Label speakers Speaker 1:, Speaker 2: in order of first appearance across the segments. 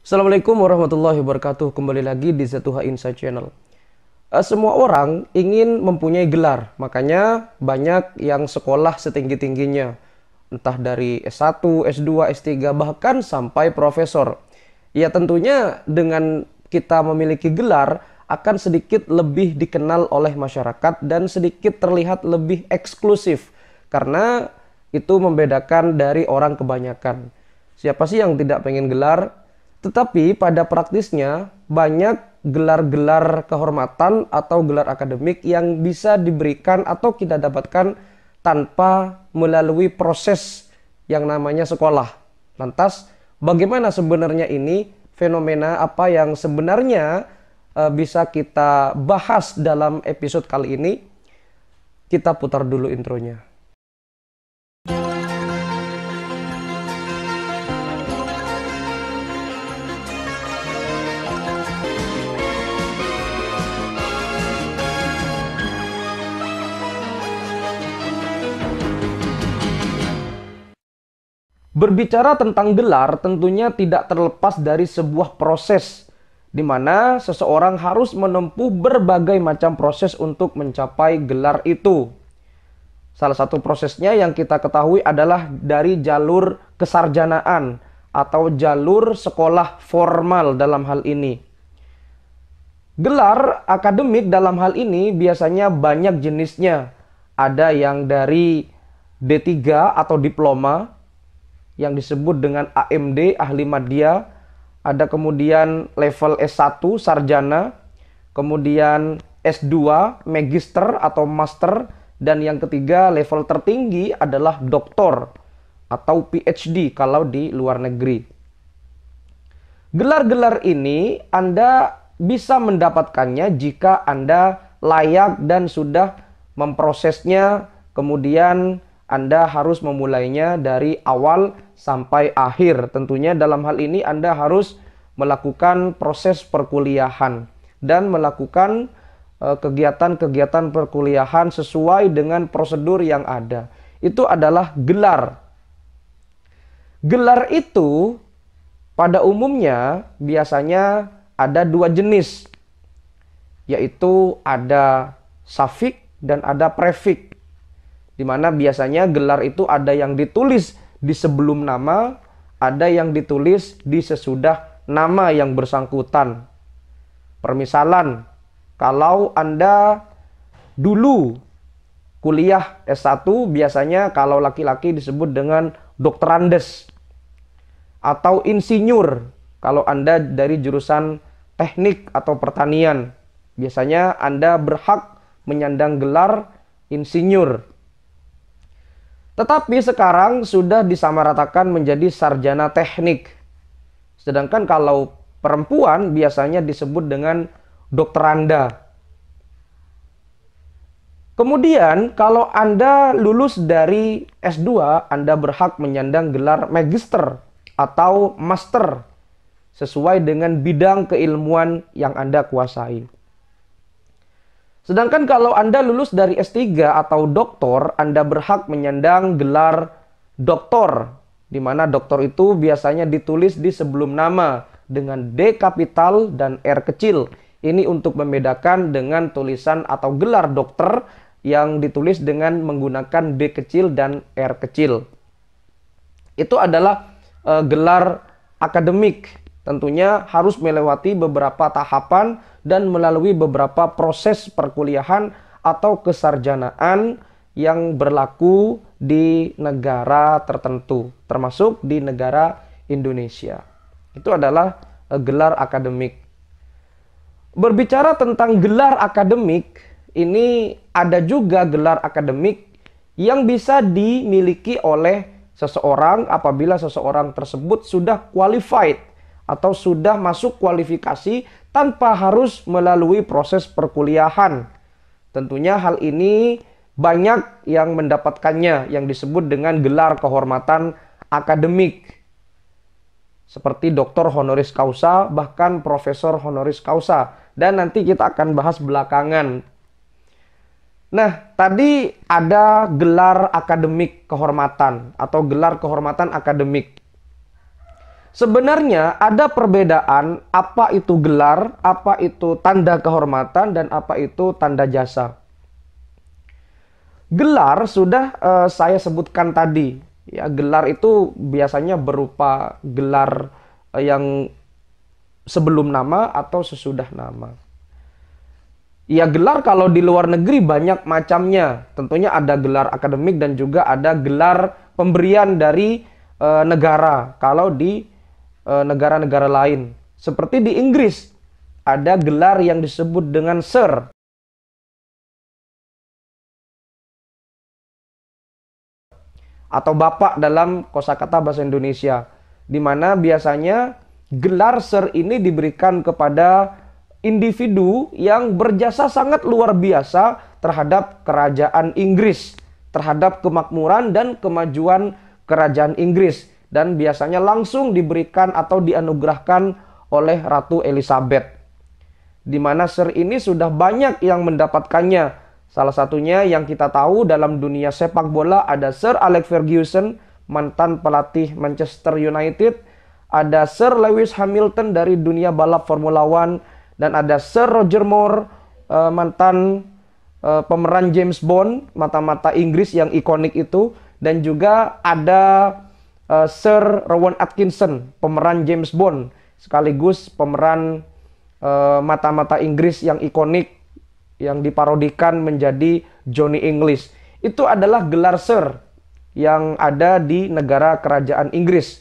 Speaker 1: Assalamualaikum warahmatullahi wabarakatuh. Kembali lagi di Zatuha Insight Channel. Semua orang ingin mempunyai gelar, makanya banyak yang sekolah setinggi-tingginya, entah dari S1, S2, S3, bahkan sampai profesor. Ya tentunya dengan kita memiliki gelar akan sedikit lebih dikenal oleh masyarakat dan sedikit terlihat lebih eksklusif, karena itu membedakan dari orang kebanyakan. Siapa sih yang tidak pengen gelar? Tetapi pada praktisnya banyak gelar-gelar kehormatan atau gelar akademik yang bisa diberikan atau kita dapatkan tanpa melalui proses yang namanya sekolah. Lantas, bagaimana sebenarnya ini fenomena apa yang sebenarnya bisa kita bahas dalam episode kali ini? Kita putar dulu intronya. Berbicara tentang gelar tentunya tidak terlepas dari sebuah proses di mana seseorang harus menempuh berbagai macam proses untuk mencapai gelar itu. Salah satu prosesnya yang kita ketahui adalah dari jalur kesarjanaan atau jalur sekolah formal dalam hal ini. Gelar akademik dalam hal ini biasanya banyak jenisnya. Ada yang dari D3 atau diploma, yang disebut dengan AMD, ahli madya. Ada kemudian level S1, sarjana. Kemudian S2, magister atau master. Dan yang ketiga, level tertinggi adalah doktor atau PhD kalau di luar negeri. Gelar-gelar ini Anda bisa mendapatkannya jika Anda layak dan sudah memprosesnya, kemudian Anda harus memulainya dari awal sampai akhir. Tentunya dalam hal ini Anda harus melakukan proses perkuliahan dan melakukan kegiatan-kegiatan perkuliahan sesuai dengan prosedur yang ada. Itu adalah gelar. Gelar itu pada umumnya biasanya ada dua jenis, yaitu ada suffix dan ada prefix. Di mana biasanya gelar itu ada yang ditulis di sebelum nama, ada yang ditulis di sesudah nama yang bersangkutan. Permisalan, kalau Anda dulu kuliah S1, biasanya kalau laki-laki disebut dengan dokterandes atau insinyur. Kalau Anda dari jurusan teknik atau pertanian, biasanya Anda berhak menyandang gelar insinyur. Tetapi sekarang sudah disamaratakan menjadi sarjana teknik. Sedangkan kalau perempuan biasanya disebut dengan dokteranda. Kemudian kalau Anda lulus dari S2, Anda berhak menyandang gelar magister atau master sesuai dengan bidang keilmuan yang Anda kuasai. Sedangkan kalau Anda lulus dari S3 atau doktor, Anda berhak menyandang gelar doktor, di mana doktor itu biasanya ditulis di sebelum nama dengan D kapital dan R kecil. Ini untuk membedakan dengan tulisan atau gelar dokter yang ditulis dengan menggunakan D kecil dan R kecil. Itu adalah gelar akademik. Tentunya harus melewati beberapa tahapan dan melalui beberapa proses perkuliahan atau kesarjanaan yang berlaku di negara tertentu, termasuk di negara Indonesia. Itu adalah gelar akademik. Berbicara tentang gelar akademik, ini ada juga gelar akademik yang bisa dimiliki oleh seseorang apabila seseorang tersebut sudah qualified atau sudah masuk kualifikasi tanpa harus melalui proses perkuliahan. Tentunya hal ini banyak yang mendapatkannya yang disebut dengan gelar kehormatan akademik. Seperti doktor honoris causa, bahkan profesor honoris causa. Dan nanti kita akan bahas belakangan. Nah, tadi ada gelar akademik kehormatan atau gelar kehormatan akademik. Sebenarnya ada perbedaan apa itu gelar, apa itu tanda kehormatan, dan apa itu tanda jasa. Gelar sudah saya sebutkan tadi. Ya, gelar itu biasanya berupa gelar yang sebelum nama atau sesudah nama. Ya, gelar kalau di luar negeri banyak macamnya. Tentunya ada gelar akademik dan juga ada gelar pemberian dari negara. Kalau di negara-negara lain. Seperti di Inggris, ada gelar yang disebut dengan Sir. Atau Bapak dalam kosakata bahasa Indonesia. Di mana biasanya gelar Sir ini diberikan kepada individu yang berjasa sangat luar biasa terhadap kerajaan Inggris, terhadap kemakmuran dan kemajuan kerajaan Inggris. Dan biasanya langsung diberikan atau dianugerahkan oleh Ratu Elizabeth. Di mana Sir ini sudah banyak yang mendapatkannya. Salah satunya yang kita tahu dalam dunia sepak bola ada Sir Alex Ferguson, mantan pelatih Manchester United. Ada Sir Lewis Hamilton dari dunia balap Formula One. Dan ada Sir Roger Moore, mantan pemeran James Bond, mata-mata Inggris yang ikonik itu. Dan juga ada Sir Rowan Atkinson, pemeran James Bond, sekaligus pemeran mata-mata Inggris yang ikonik yang diparodikan menjadi Johnny English. Itu adalah gelar Sir yang ada di negara kerajaan Inggris.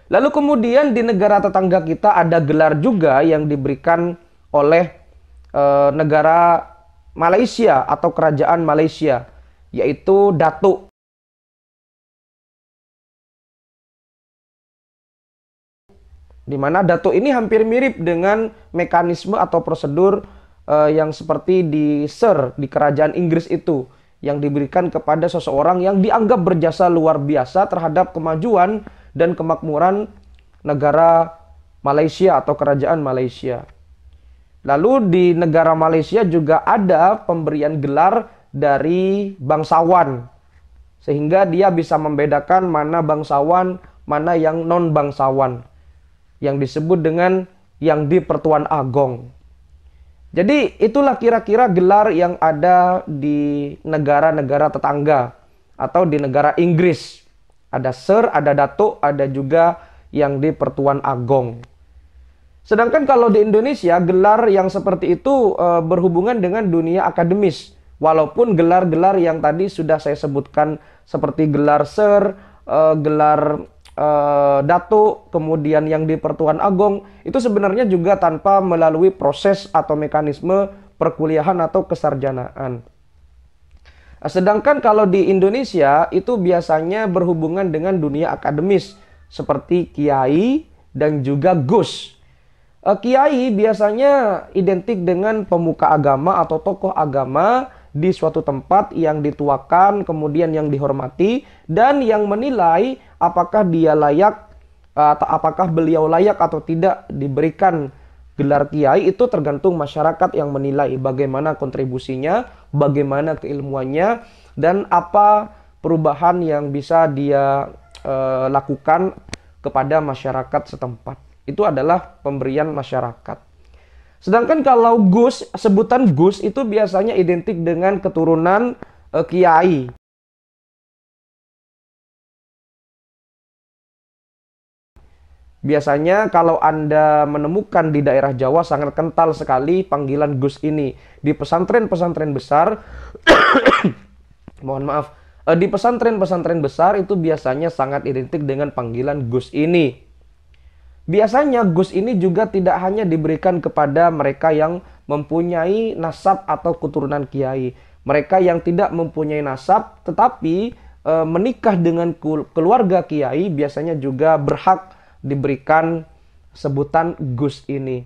Speaker 1: Lalu kemudian di negara tetangga kita ada gelar juga yang diberikan oleh negara Malaysia atau kerajaan Malaysia, yaitu Datuk. Di mana Datuk ini hampir mirip dengan mekanisme atau prosedur yang seperti di Sir di kerajaan Inggris itu, yang diberikan kepada seseorang yang dianggap berjasa luar biasa terhadap kemajuan dan kemakmuran negara Malaysia atau kerajaan Malaysia. Lalu di negara Malaysia juga ada pemberian gelar dari bangsawan, sehingga dia bisa membedakan mana bangsawan, mana yang non bangsawan, yang disebut dengan yang di Pertuan Agong. Jadi itulah kira-kira gelar yang ada di negara-negara tetangga atau di negara Inggris. Ada Sir, ada Datuk, ada juga yang di Pertuan Agong. Sedangkan kalau di Indonesia, gelar yang seperti itu berhubungan dengan dunia akademis. Walaupun gelar-gelar yang tadi sudah saya sebutkan seperti gelar Sir, gelar Datuk, kemudian yang di Pertuan Agong, itu sebenarnya juga tanpa melalui proses atau mekanisme perkuliahan atau kesarjanaan. Sedangkan kalau di Indonesia itu biasanya berhubungan dengan dunia akademis seperti kiai dan juga gus. Kiai biasanya identik dengan pemuka agama atau tokoh agama di suatu tempat yang dituakan, kemudian yang dihormati, dan yang menilai apakah dia layak atau apakah beliau layak atau tidak diberikan gelar kiai. Itu tergantung masyarakat yang menilai bagaimana kontribusinya, bagaimana keilmuannya, dan apa perubahan yang bisa dia lakukan kepada masyarakat setempat. Itu adalah pemberian masyarakat. Sedangkan kalau gus, sebutan gus itu biasanya identik dengan keturunan kiai. Biasanya kalau Anda menemukan di daerah Jawa sangat kental sekali panggilan gus ini. Di pesantren-pesantren besar, mohon maaf, di pesantren-pesantren besar itu biasanya sangat identik dengan panggilan gus ini. Biasanya gus ini juga tidak hanya diberikan kepada mereka yang mempunyai nasab atau keturunan kiai. Mereka yang tidak mempunyai nasab tetapi menikah dengan keluarga kiai biasanya juga berhak diberikan sebutan gus ini.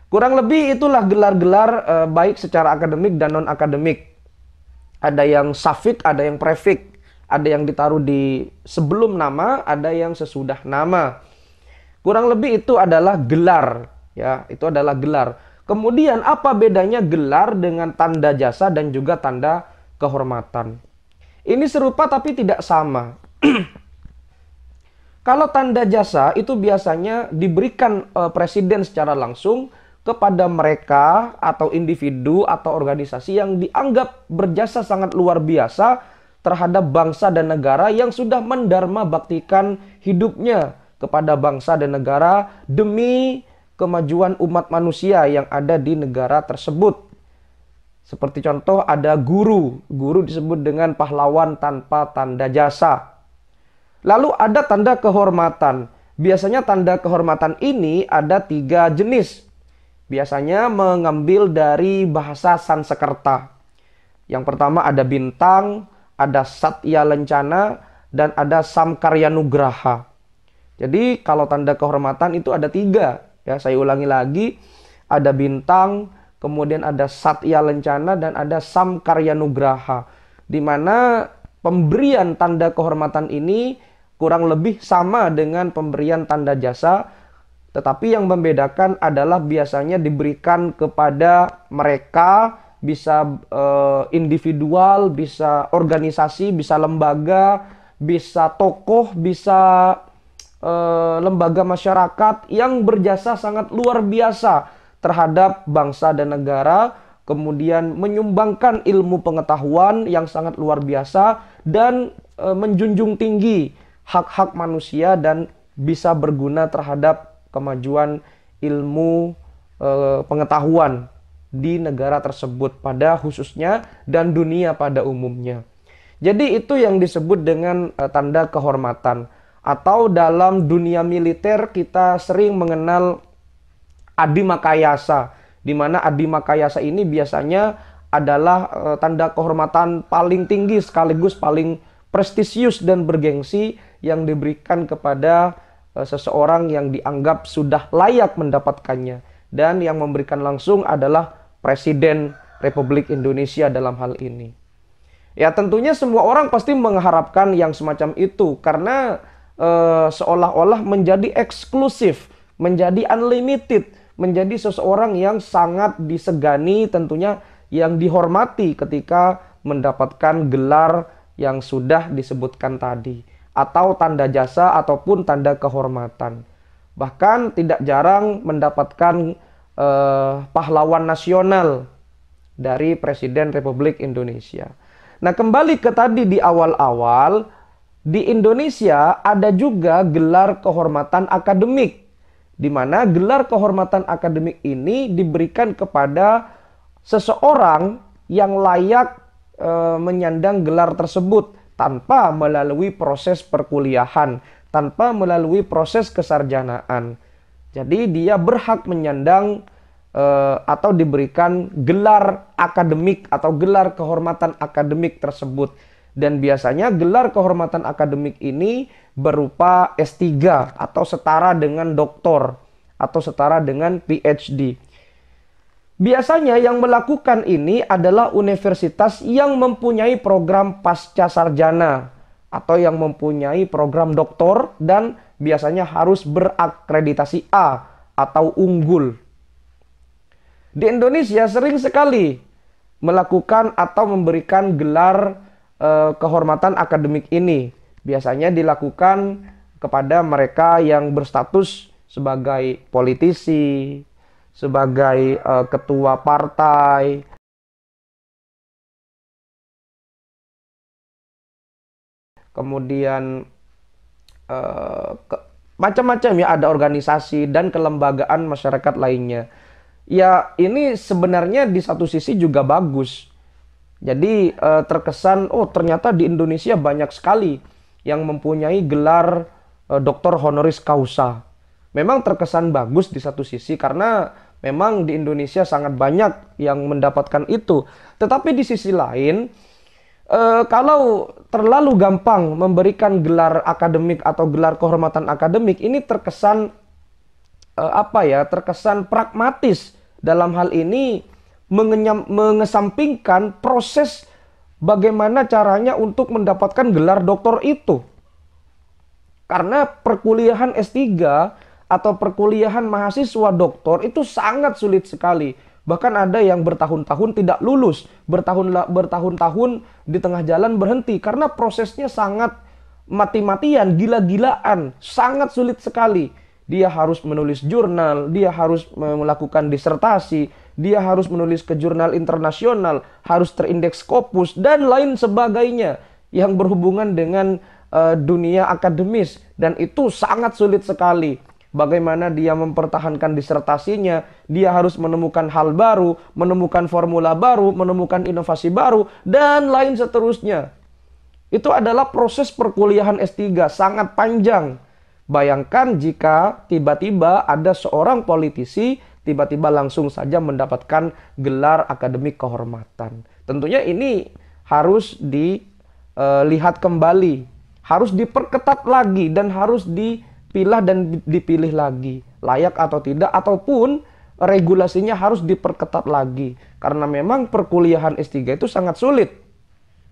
Speaker 1: Kurang lebih itulah gelar-gelar baik secara akademik dan non-akademik. Ada yang suffix, ada yang prefix. Ada yang ditaruh di sebelum nama, ada yang sesudah nama. Kurang lebih itu adalah gelar, ya, itu adalah gelar. Kemudian apa bedanya gelar dengan tanda jasa dan juga tanda kehormatan? Ini serupa tapi tidak sama. Kalau tanda jasa itu biasanya diberikan presiden secara langsung kepada mereka atau individu atau organisasi yang dianggap berjasa sangat luar biasa terhadap bangsa dan negara, yang sudah mendarma baktikan hidupnya kepada bangsa dan negara demi kemajuan umat manusia yang ada di negara tersebut. Seperti contoh ada guru. Guru disebut dengan pahlawan tanpa tanda jasa. Lalu ada tanda kehormatan. Biasanya tanda kehormatan ini ada 3 jenis. Biasanya mengambil dari bahasa Sanskerta. Yang pertama ada bintang, ada Satya Lencana, dan ada Samkaryanugraha. Jadi kalau tanda kehormatan itu ada 3. Ya, saya ulangi lagi. Ada bintang, kemudian ada Satya Lencana, dan ada Samkaryanugraha. Di mana pemberian tanda kehormatan ini kurang lebih sama dengan pemberian tanda jasa, tetapi yang membedakan adalah biasanya diberikan kepada mereka, bisa individual, bisa organisasi, bisa lembaga, bisa tokoh, bisa lembaga masyarakat yang berjasa sangat luar biasa terhadap bangsa dan negara, kemudian menyumbangkan ilmu pengetahuan yang sangat luar biasa dan menjunjung tinggi hak-hak manusia dan bisa berguna terhadap kemajuan ilmu pengetahuan di negara tersebut pada khususnya dan dunia pada umumnya. Jadi itu yang disebut dengan tanda kehormatan. Atau dalam dunia militer kita sering mengenal Adi Makayasa, di mana Adi Makayasa ini biasanya adalah tanda kehormatan paling tinggi sekaligus paling prestisius dan bergengsi yang diberikan kepada seseorang yang dianggap sudah layak mendapatkannya. Dan yang memberikan langsung adalah Presiden Republik Indonesia dalam hal ini. Ya tentunya semua orang pasti mengharapkan yang semacam itu, karena seolah-olah menjadi eksklusif, menjadi unlimited, menjadi seseorang yang sangat disegani, tentunya yang dihormati ketika mendapatkan gelar yang sudah disebutkan tadi, atau tanda jasa ataupun tanda kehormatan. Bahkan tidak jarang mendapatkan pahlawan nasional dari Presiden Republik Indonesia. Nah, kembali ke tadi di awal-awal, di Indonesia ada juga gelar kehormatan akademik, di mana gelar kehormatan akademik ini diberikan kepada seseorang yang layak menyandang gelar tersebut tanpa melalui proses perkuliahan, tanpa melalui proses kesarjanaan. Jadi dia berhak menyandang atau diberikan gelar akademik atau gelar kehormatan akademik tersebut. Dan biasanya gelar kehormatan akademik ini berupa S3 atau setara dengan doktor atau setara dengan PhD. Biasanya yang melakukan ini adalah universitas yang mempunyai program pasca sarjana atau yang mempunyai program doktor dan biasanya harus berakreditasi A atau unggul. Di Indonesia sering sekali melakukan atau memberikan gelar kehormatan akademik ini. Biasanya dilakukan kepada mereka yang berstatus sebagai politisi, sebagai ketua partai, kemudian macam-macam ya, ada organisasi dan kelembagaan masyarakat lainnya. Ya ini sebenarnya di satu sisi juga bagus. Jadi terkesan, oh ternyata di Indonesia banyak sekali yang mempunyai gelar doktor honoris causa. Memang terkesan bagus di satu sisi karena memang di Indonesia sangat banyak yang mendapatkan itu. Tetapi di sisi lain, kalau terlalu gampang memberikan gelar akademik atau gelar kehormatan akademik, ini terkesan terkesan pragmatis. Dalam hal ini mengesampingkan proses bagaimana caranya untuk mendapatkan gelar doktor itu. Karena perkuliahan S3 atau perkuliahan mahasiswa doktor itu sangat sulit sekali. Bahkan ada yang bertahun-tahun tidak lulus, bertahun-tahun di tengah jalan berhenti karena prosesnya sangat mati-matian, gila-gilaan, sangat sulit sekali. Dia harus menulis jurnal, dia harus melakukan disertasi, dia harus menulis ke jurnal internasional, harus terindeks Scopus, dan lain sebagainya yang berhubungan dengan dunia akademis. Dan itu sangat sulit sekali. Bagaimana dia mempertahankan disertasinya, dia harus menemukan hal baru, menemukan formula baru, menemukan inovasi baru, dan lain seterusnya. Itu adalah proses perkuliahan S3, sangat panjang. Bayangkan jika tiba-tiba ada seorang politisi, tiba-tiba langsung saja mendapatkan gelar akademik kehormatan. Tentunya ini harus dilihat kembali, harus diperketat lagi, dan harus dipilah dan dipilih lagi, layak atau tidak, ataupun regulasinya harus diperketat lagi. Karena memang perkuliahan S3 itu sangat sulit.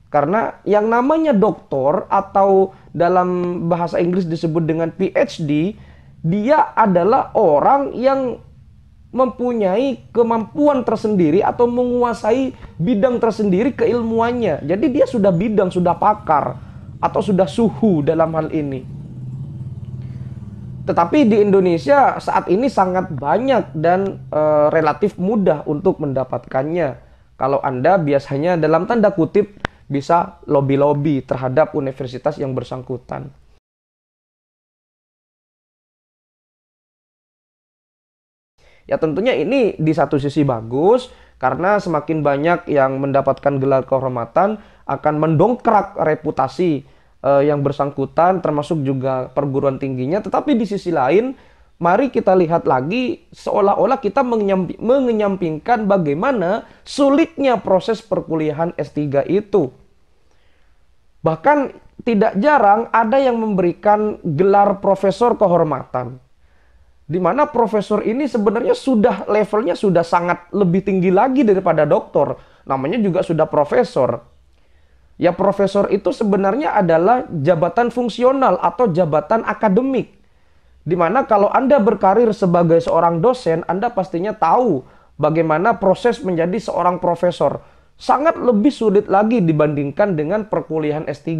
Speaker 1: Karena yang namanya doktor, atau dalam bahasa Inggris disebut dengan PhD, dia adalah orang yang mempunyai kemampuan tersendiri atau menguasai bidang tersendiri keilmuannya. Jadi dia sudah bidang, sudah pakar, atau sudah suhu dalam hal ini. Tetapi di Indonesia saat ini sangat banyak dan relatif mudah untuk mendapatkannya. Kalau Anda biasanya dalam tanda kutip bisa lobby-lobby terhadap universitas yang bersangkutan. Ya tentunya ini di satu sisi bagus, karena semakin banyak yang mendapatkan gelar kehormatan akan mendongkrak reputasi yang bersangkutan, termasuk juga perguruan tingginya. Tetapi di sisi lain, mari kita lihat lagi, seolah-olah kita mengenyampingkan bagaimana sulitnya proses perkuliahan S3 itu. Bahkan tidak jarang ada yang memberikan gelar profesor kehormatan, di mana profesor ini sebenarnya levelnya sudah sangat lebih tinggi lagi daripada doktor. Namanya juga sudah profesor. Ya, profesor itu sebenarnya adalah jabatan fungsional atau jabatan akademik. Dimana kalau Anda berkarir sebagai seorang dosen, Anda pastinya tahu bagaimana proses menjadi seorang profesor. Sangat lebih sulit lagi dibandingkan dengan perkuliahan S3.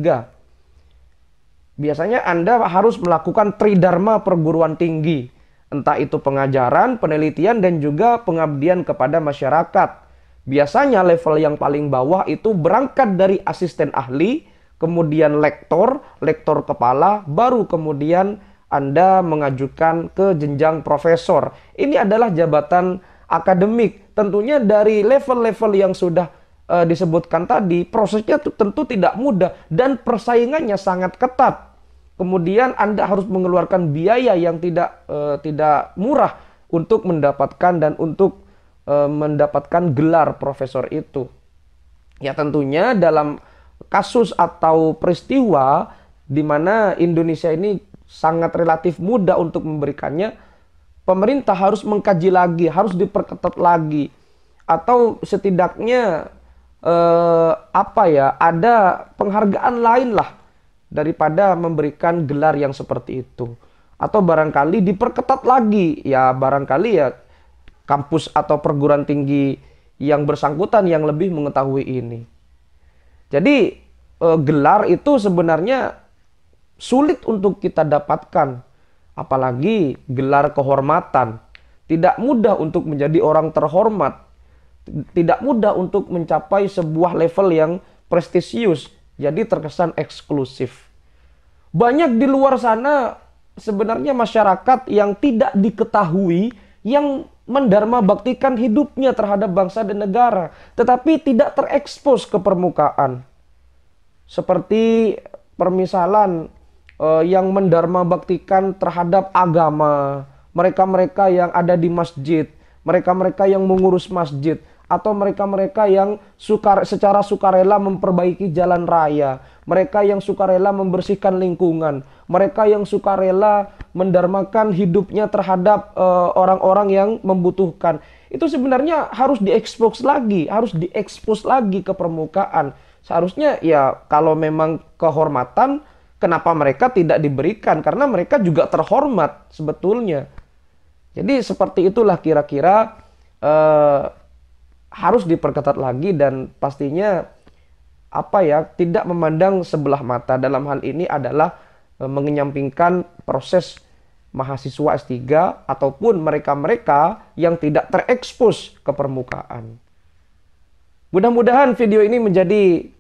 Speaker 1: Biasanya Anda harus melakukan tridharma perguruan tinggi. Entah itu pengajaran, penelitian, dan juga pengabdian kepada masyarakat. Biasanya level yang paling bawah itu berangkat dari asisten ahli, kemudian lektor, lektor kepala, baru kemudian Anda mengajukan ke jenjang profesor. Ini adalah jabatan akademik. Tentunya dari level-level yang sudah disebutkan tadi, prosesnya tentu tidak mudah dan persaingannya sangat ketat. Kemudian Anda harus mengeluarkan biaya yang tidak murah untuk mendapatkan dan untuk mendapatkan gelar profesor itu. Ya tentunya dalam kasus atau peristiwa di mana Indonesia ini sangat relatif mudah untuk memberikannya, pemerintah harus mengkaji lagi, harus diperketat lagi, atau setidaknya ada penghargaan lain lah daripada memberikan gelar yang seperti itu. Atau barangkali diperketat lagi, ya barangkali ya kampus atau perguruan tinggi yang bersangkutan yang lebih mengetahui ini. Jadi gelar itu sebenarnya sulit untuk kita dapatkan, apalagi gelar kehormatan. Tidak mudah untuk menjadi orang terhormat, tidak mudah untuk mencapai sebuah level yang prestisius, jadi terkesan eksklusif. Banyak di luar sana sebenarnya masyarakat yang tidak diketahui, yang mendharma baktikan hidupnya terhadap bangsa dan negara, tetapi tidak terekspos ke permukaan. Seperti permisalan yang mendharma baktikan terhadap agama, mereka-mereka yang ada di masjid, mereka-mereka yang mengurus masjid, atau mereka-mereka yang secara sukarela memperbaiki jalan raya, mereka yang sukarela membersihkan lingkungan, mereka yang sukarela mendharmakan hidupnya terhadap orang-orang yang membutuhkan. Itu sebenarnya harus diekspos lagi ke permukaan. Seharusnya ya kalau memang kehormatan, kenapa mereka tidak diberikan? Karena mereka juga terhormat sebetulnya. Jadi seperti itulah kira-kira harus diperketat lagi, dan pastinya tidak memandang sebelah mata. Dalam hal ini adalah mengenyampingkan proses mahasiswa S3 ataupun mereka-mereka yang tidak terekspos ke permukaan. Mudah-mudahan video ini menjadi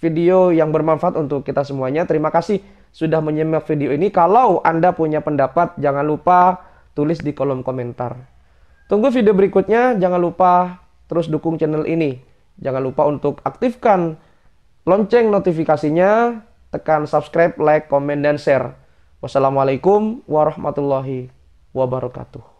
Speaker 1: video yang bermanfaat untuk kita semuanya. Terima kasih sudah menyimak video ini. Kalau Anda punya pendapat, jangan lupa tulis di kolom komentar. Tunggu video berikutnya. Jangan lupa terus dukung channel ini. Jangan lupa untuk aktifkan lonceng notifikasinya, tekan subscribe, like, komen, dan share. Wassalamualaikum warahmatullahi wabarakatuh.